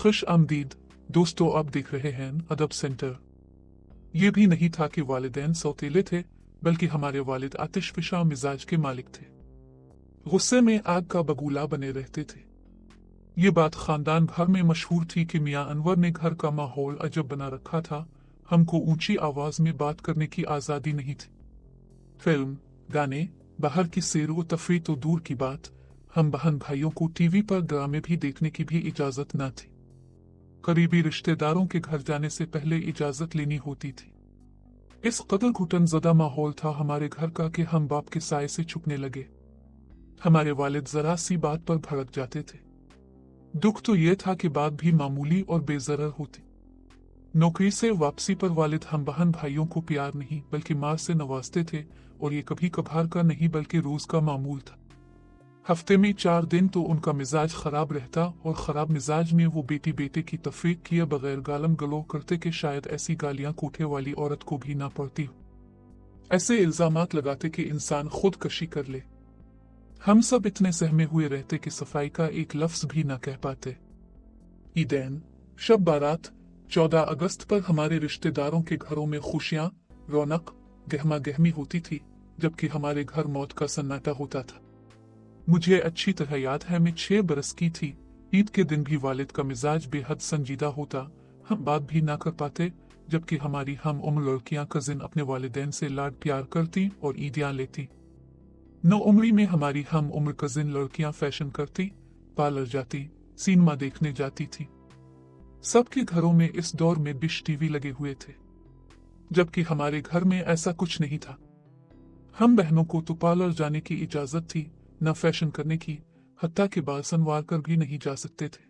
खुश आमदीद दोस्तों, आप देख रहे हैं अदब सेंटर। ये भी नहीं था कि वालिदैन सौतेले थे, बल्कि हमारे वालिद आतिशफिशा मिजाज के मालिक थे। गुस्से में आग का बगूला बने रहते थे। ये बात खानदान भर में मशहूर थी कि मियां अनवर ने घर का माहौल अजब बना रखा था। हमको ऊंची आवाज में बात करने की आजादी नहीं थी। फिल्म, गाने, बाहर की सैर व तफरीह तो दूर की बात, हम बहन भाइयों को टीवी पर ड्रामे भी देखने की भी इजाजत न थी। करीबी रिश्तेदारों के घर जाने से पहले इजाजत लेनी होती थी। इस कदर घुटनज़दा माहौल था हमारे घर का कि हम बाप के साए से छुपने लगे। हमारे वालिद जरा सी बात पर भड़क जाते थे। दुख तो ये था कि बात भी मामूली और बेजरर होती। नौकरी से वापसी पर वालिद हम बहन भाइयों को प्यार नहीं बल्कि मार से नवाजते थे, और ये कभी कभार का नहीं बल्कि रोज का मामूल था। हफ्ते में 4 दिन तो उनका मिजाज खराब रहता, और खराब मिजाज में वो बेटी बेटे की तफरीक किए बगैर गालम गलो करते कि शायद ऐसी गालियां कोठे वाली औरत को भी ना पड़ती हो। ऐसे इल्जामात लगाते कि इंसान खुदकशी कर ले। हम सब इतने सहमे हुए रहते कि सफाई का एक लफ्ज भी ना कह पाते। ईदैन, शब बारात, 14 अगस्त पर हमारे रिश्तेदारों के घरों में खुशियां, रौनक, गहमा गहमी होती थी, जबकि हमारे घर मौत का सन्नाटा होता था। मुझे अच्छी तरह याद है, मैं 6 बरस की थी। ईद के दिन भी वालिद का मिजाज बेहद संजीदा होता। हम बात भी ना कर पाते, जबकि हमारी हम उम्र लड़कियां कजिन अपने वालिदैन से लाड प्यार करती और ईदियां लेती। 9 उम्री में हमारी हम उम्र कजिन लड़कियां फैशन करती, पार्लर जाती, सिनेमा देखने जाती थी। सबके घरों में इस दौर में डिश टीवी लगे हुए थे, जबकि हमारे घर में ऐसा कुछ नहीं था। हम बहनों को तो पार्लर जाने की इजाजत थी, न फैशन करने की, हत्ता के बाल संवार कर भी नहीं जा सकते थे।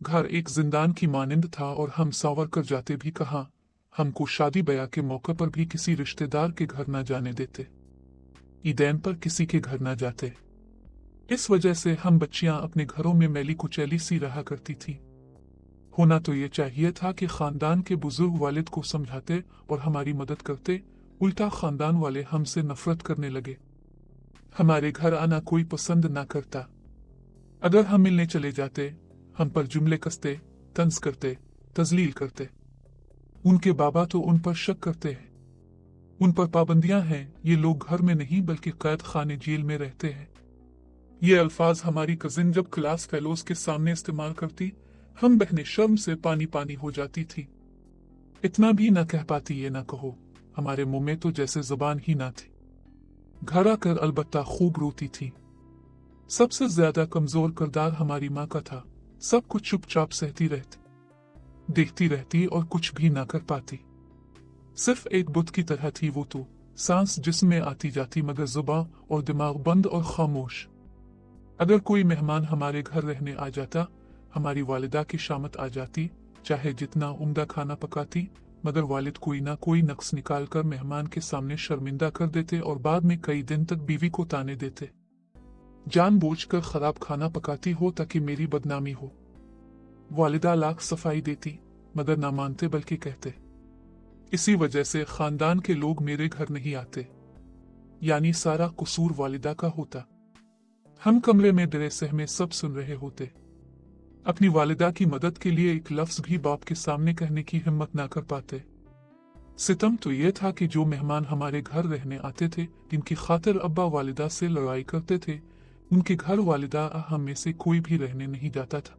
घर एक जिंदान की मानिंद था, और हम सांवर कर जाते भी कहाँ। हमको शादी ब्याह के मौके पर भी किसी रिश्तेदार के घर न जाने देते। ईदैन पर किसी के घर न जाते। इस वजह से हम बच्चियां अपने घरों में मैली कुचैली सी रहा करती थी। होना तो ये चाहिए था कि खानदान के बुजुर्ग वालिद को समझाते और हमारी मदद करते, उल्टा खानदान वाले हमसे नफरत करने लगे। हमारे घर आना कोई पसंद ना करता। अगर हम मिलने चले जाते, हम पर जुमले कसते, तंज करते, तजलील करते। उनके बाबा तो उन पर शक करते हैं। उन पर पाबंदियां हैं, ये लोग घर में नहीं बल्कि कैद खाने जेल में रहते हैं। ये अल्फाज हमारी कजिन जब क्लास फेलोज के सामने इस्तेमाल करती, हम बहनें शर्म से पानी पानी हो जाती थी। इतना भी ना कह पाती ये ना कहो, हमारे मुंह में तो जैसे जुबान ही ना थी। घर आकर अलबत्ता खूब रोती थी। सबसे ज्यादा कमजोर किरदार हमारी माँ का था। सब कुछ चुपचाप सहती रहती, देखती रहती और कुछ भी ना कर पाती। सिर्फ एक बुत की तरह थी वो तो, सांस जिस्म में आती जाती मगर जुबान और दिमाग बंद और खामोश। अगर कोई मेहमान हमारे घर रहने आ जाता, हमारी वालिदा की शामत आ जाती, चाहे जितना उम्दा खाना पकाती, मगर वालिद कोई ना कोई नक्स निकाल कर मेहमान के सामने शर्मिंदा कर देते और बाद में कई दिन तक बीवी को ताने देते। जानबूझकर खराब खाना पकाती हो ताकि मेरी बदनामी हो। वालिदा लाख सफाई देती, मगर ना मानते बल्कि कहते। इसी वजह से खानदान के लोग मेरे घर नहीं आते, यानी सारा कसूर वालिदा का होता। हम कमरे में डरे सहमे सब सुन रहे होते। अपनी वालिदा की मदद के लिए एक लफ्ज भी बाप के सामने कहने की हिम्मत ना कर पाते। सितम तो ये था कि जो मेहमान हमारे घर रहने आते थे, जिनकी खातिर अब्बा वालिदा से लड़ाई करते थे, उनके घर वालिदा हम में से कोई भी रहने नहीं जाता था।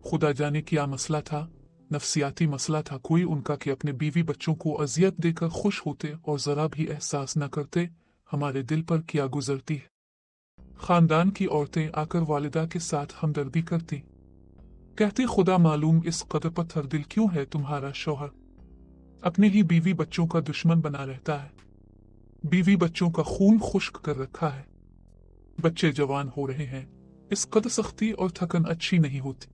खुदा जाने क्या मसला था, नफसियाती मसला था कोई उनका कि अपने बीवी बच्चों को अजियत देकर खुश होते और जरा भी एहसास न करते हमारे दिल पर क्या गुजरती है। खानदान की औरतें आकर वालिदा के साथ हमदर्दी करती, कहती खुदा मालूम इस कदर पत्थर दिल क्यों है तुम्हारा शौहर, अपने ही बीवी बच्चों का दुश्मन बना रहता है। बीवी बच्चों का खून खुश्क कर रखा है। बच्चे जवान हो रहे हैं, इस कदर सख्ती और थकन अच्छी नहीं होती।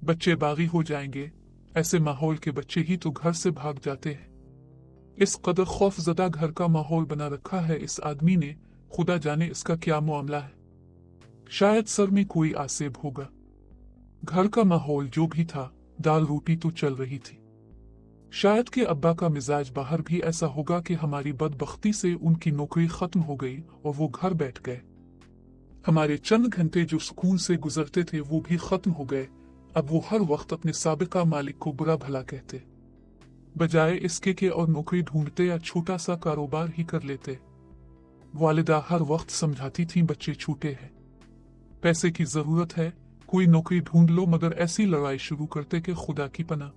बच्चे बागी हो जाएंगे, ऐसे माहौल के बच्चे ही तो घर से भाग जाते हैं। इस कदर खौफजदा घर का माहौल बना रखा है इस आदमी ने, खुदा जाने इसका क्या मामला है। शायद सर में कोई आसेब होगा। घर का माहौल जो भी था, दाल रोटी तो चल रही थी। शायद कि अब्बा का मिजाज बाहर भी ऐसा होगा कि हमारी बदबख्ती से उनकी नौकरी खत्म हो गई और वो घर बैठ गए। हमारे चंद घंटे जो सुकून से गुजरते थे वो भी खत्म हो गए। अब वो हर वक्त अपने साबिका मालिक को बुरा भला कहते, बजाय इसके कि और नौकरी ढूंढते या छोटा सा कारोबार ही कर लेते। वालिदा हर वक्त समझाती थी, बच्चे छूटे हैं, पैसे की जरूरत है, कोई नौकरी ढूंढ लो, मगर ऐसी लड़ाई शुरू करते कि खुदा की पनाह।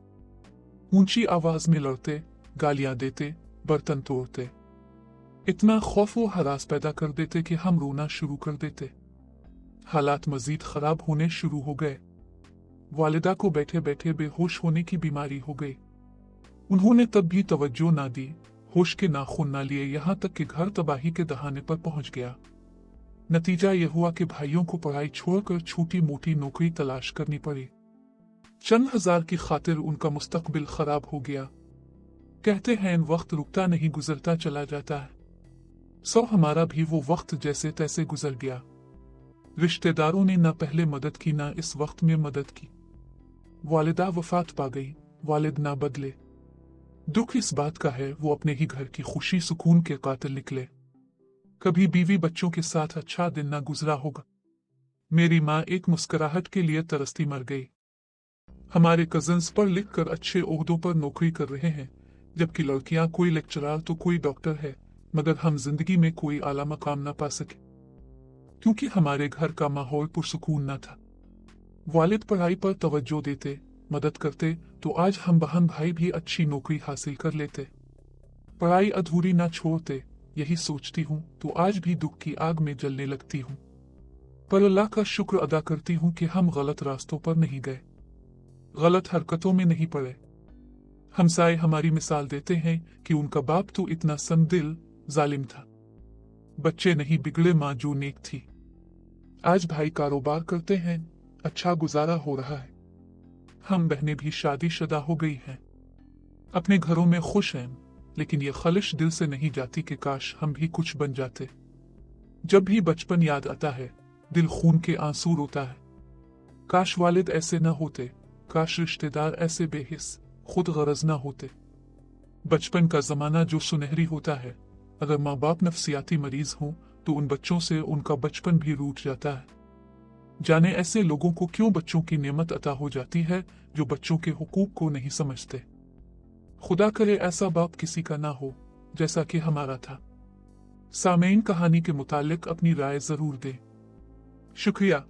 ऊंची आवाज में लड़ते, गालियां देते, बर्तन तोड़ते। इतना खौफ व हरास पैदा कर देते कि हम रोना शुरू कर देते। हालात मजीद खराब होने शुरू हो गए। वालिदा को बैठे बैठे बेहोश होने की बीमारी हो गई। उन्होंने तब भी तवज्जो ना दी, होश के नाखून ना लिए, यहाँ तक कि घर तबाही के दहाने पर पहुंच गया। नतीजा यह हुआ कि भाइयों को पढ़ाई छोड़कर छोटी मोटी नौकरी तलाश करनी पड़ी। चंद हजार की खातिर उनका मुस्तकबिल खराब हो गया। कहते हैं वक्त रुकता नहीं, गुजरता चला जाता है। सो हमारा भी वो वक्त जैसे तैसे गुजर गया। रिश्तेदारों ने न पहले मदद की, न इस वक्त में मदद की। वालिदा वफात पा गई, वालिद ना बदले। दुख इस बात का है वो अपने ही घर की खुशी सुकून के कातिल निकले। कभी बीवी बच्चों के साथ अच्छा दिन ना गुजरा होगा। मेरी माँ एक मुस्कुराहट के लिए तरसती मर गई। हमारे कजन्स पढ़ लिख कर अच्छे ओहदों पर नौकरी कर रहे हैं, जबकि लड़कियां कोई लेक्चरर तो कोई डॉक्टर है, मगर हम जिंदगी में कोई आला मकाम ना पा सके, क्योंकि हमारे घर का माहौल पुरसुकून न था। वालिद पढ़ाई पर तवज्जो देते, मदद करते, तो आज हम बहन भाई भी अच्छी नौकरी हासिल कर लेते। पढ़ाई अधूरी ना छोड़ते, यही सोचती हूँ तो आज भी दुख की आग में जलने लगती हूँ। पर अल्लाह का शुक्र अदा करती हूँ कि हम गलत रास्तों पर नहीं गए, गलत हरकतों में नहीं पड़े। हमसाए हमारी मिसाल देते हैं कि उनका बाप तो इतना संदिल जालिम था, बच्चे नहीं बिगड़े, माँ जो नेक थी। आज भाई कारोबार करते हैं, अच्छा गुजारा हो रहा है। हम बहनें भी शादीशुदा हो गई हैं, अपने घरों में खुश हैं, लेकिन ये ख्वाहिश दिल से नहीं जाती कि काश हम भी कुछ बन जाते। जब भी बचपन याद आता है, दिल खून के आंसू रोता है। काश वालिद ऐसे न होते, काश रिश्तेदार ऐसे बेहिस खुद गरज न होते। बचपन का जमाना जो सुनहरी होता है, अगर माँ बाप नफ्सियाती मरीज हों तो उन बच्चों से उनका बचपन भी रूठ जाता है। जाने ऐसे लोगों को क्यों बच्चों की नेमत अता हो जाती है जो बच्चों के हुकूक को नहीं समझते। खुदा करे ऐसा बाप किसी का ना हो जैसा कि हमारा था। सामेइन कहानी के मुतालिक अपनी राय जरूर दें। शुक्रिया।